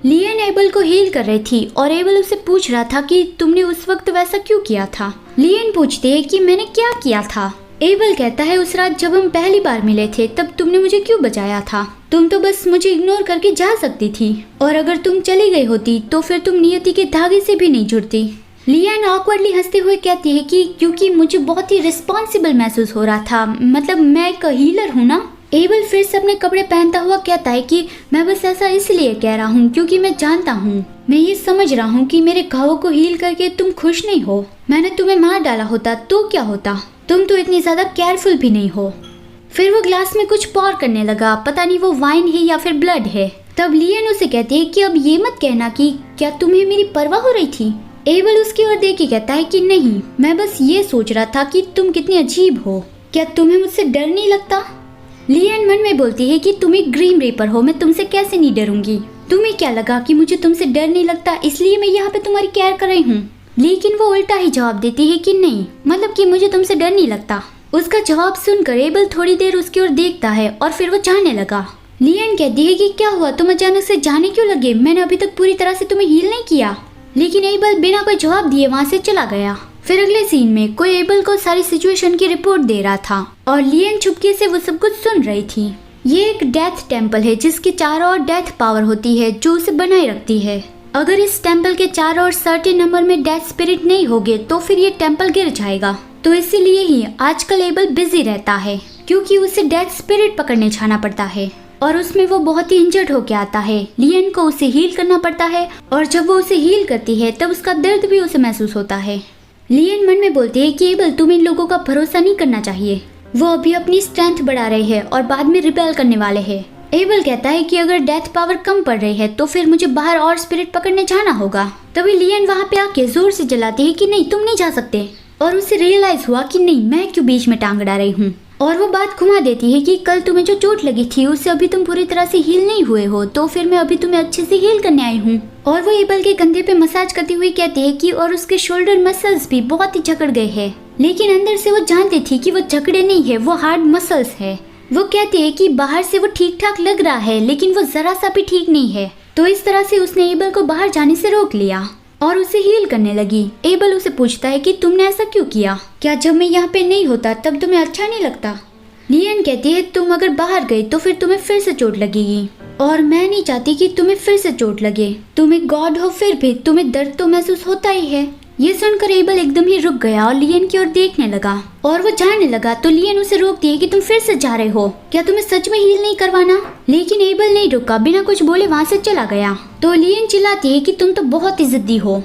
लियन able को heal कर रही थी और एबल उससे पूछ रहा था कि तुमने उस वक्त वैसा क्यों किया था। लियन पूछती है कि मैंने क्या किया था। एबल कहता है उस रात जब हम पहली बार मिले थे तब तुमने मुझे क्यों बचाया था। तुम तो बस मुझे इग्नोर करके जा सकती थी और अगर तुम चली गई होती तो फिर तुम नियति के धागे से भी नहीं जुड़ती। लियन ऑकवर्डली हंसते हुए कहती है कि क्योंकि मुझे बहुत ही रिस्पॉन्सिबल महसूस हो रहा था, मतलब मैं एक हीलर हूँ ना। एबल फिर से अपने कपड़े पहनता हुआ कहता है कि मैं बस ऐसा इसलिए कह रहा हूँ क्योंकि मैं जानता हूँ, मैं ये समझ रहा हूँ कि मेरे घावों को हील करके तुम खुश नहीं हो। मैंने तुम्हें मार डाला होता तो क्या होता, तुम तो इतनी ज्यादा केयरफुल भी नहीं हो। फिर वो ग्लास में कुछ पॉर करने लगा, पता नहीं वो वाइन है या फिर ब्लड है। तब लियन उसे कहती है कि अब ये मत कहना कि क्या तुम्हें मेरी परवाह हो रही थी। एबल उसकी ओर देख के कहता है कि नहीं, मैं बस ये सोच रहा था कि तुम कितनी अजीब हो, क्या तुम्हें मुझसे डर नहीं लगता। लियन मन में बोलती है कि तुम एक ग्रीन रीपर हो, मैं तुमसे कैसे नहीं डरूंगी। तुम्हें क्या लगा कि मुझे तुमसे डर नहीं लगता इसलिए मैं यहाँ पे तुम्हारी केयर कर रही हूँ। लेकिन वो उल्टा ही जवाब देती है कि नहीं, मतलब कि मुझे तुमसे डर नहीं लगता। उसका जवाब सुनकर एबल थोड़ी देर उसकी ओर देखता है और फिर वो जाने लगा। लियन कहती है कि क्या हुआ, तुम अचानक से जाने क्यों लगे, मैंने अभी तक पूरी तरह से तुम्हें हील नहीं किया। लेकिन एबल बिना कोई जवाब दिए वहाँ से चला गया। फिर अगले सीन में कोई एबल को सारी सिचुएशन की रिपोर्ट दे रहा था और लियन चुपके से वो सब कुछ सुन रही थी। ये एक डेथ टेम्पल है जिसके चारों ओर डेथ पावर होती है जो उसे बनाए रखती है। अगर इस टेम्पल के चारों ओर सर्टेन नंबर में डेथ स्पिरिट नहीं होगे तो फिर ये टेम्पल गिर जाएगा। तो इसीलिए ही आजकल एबल बिजी रहता है क्योंकि उसे डेथ स्पिरिट पकड़ने जाना पड़ता है और उसमें वो बहुत ही इंजर्ड होके आता है। लियन को उसे हील करना पड़ता है और जब वो उसे हील करती है तब उसका दर्द भी उसे महसूस होता है। लियन मन में बोलती है कि एबल तुम्हें इन लोगों का भरोसा नहीं करना चाहिए, वो अभी अपनी स्ट्रेंथ बढ़ा रहे हैं और बाद में रिबेल करने वाले हैं। एबल कहता है कि अगर डेथ पावर कम पड़ रही है तो फिर मुझे बाहर और स्पिरिट पकड़ने जाना होगा। तभी लियन वहाँ पे आके जोर से जलाती है कि नहीं, तुम नहीं जा सकते। और उसे रियलाइज हुआ कि नहीं, मैं क्यों बीच में टांग अड़ा रही हूँ। और वो बात घुमा देती है कि कल तुम्हें जो चोट लगी थी उससे अभी तुम पूरी तरह से हील नहीं हुए हो, तो फिर मैं अभी तुम्हें अच्छे से हील करने आई हूँ। और वो एबल के कंधे पे मसाज करती हुई कहती है कि और उसके शोल्डर मसल्स भी बहुत ही जकड़ गए हैं। लेकिन अंदर से वो जानती थी कि वो जकड़े नहीं है, वो हार्ड मसल्स है। वो कहती है कि बाहर से वो ठीक ठाक लग रहा है लेकिन वो जरा सा भी ठीक नहीं है। तो इस तरह से उसने एबल को बाहर जाने से रोक लिया और उसे हील करने लगी। एबल उसे पूछता है कि तुमने ऐसा क्यों किया, क्या जब मैं यहाँ पे नहीं होता तब तुम्हें अच्छा नहीं लगता। लियन कहती है तुम अगर बाहर गई तो फिर तुम्हें फिर से चोट लगेगी और मैं नहीं चाहती कि तुम्हें फिर से चोट लगे। तुम एक गॉड हो फिर भी तुम्हें दर्द तो महसूस होता ही है। ये सुनकर एबल एकदम ही रुक गया और लियन की ओर देखने लगा और वो जाने लगा। तो लियन उसे रोकती है कि तुम फिर से जा रहे हो, क्या तुम्हें सच में हील नहीं करवाना। लेकिन एबल नहीं रुका, बिना कुछ बोले वहाँ से चला गया। तो लियन चिल्लाती है कि तुम तो बहुत ही जिद्दी हो।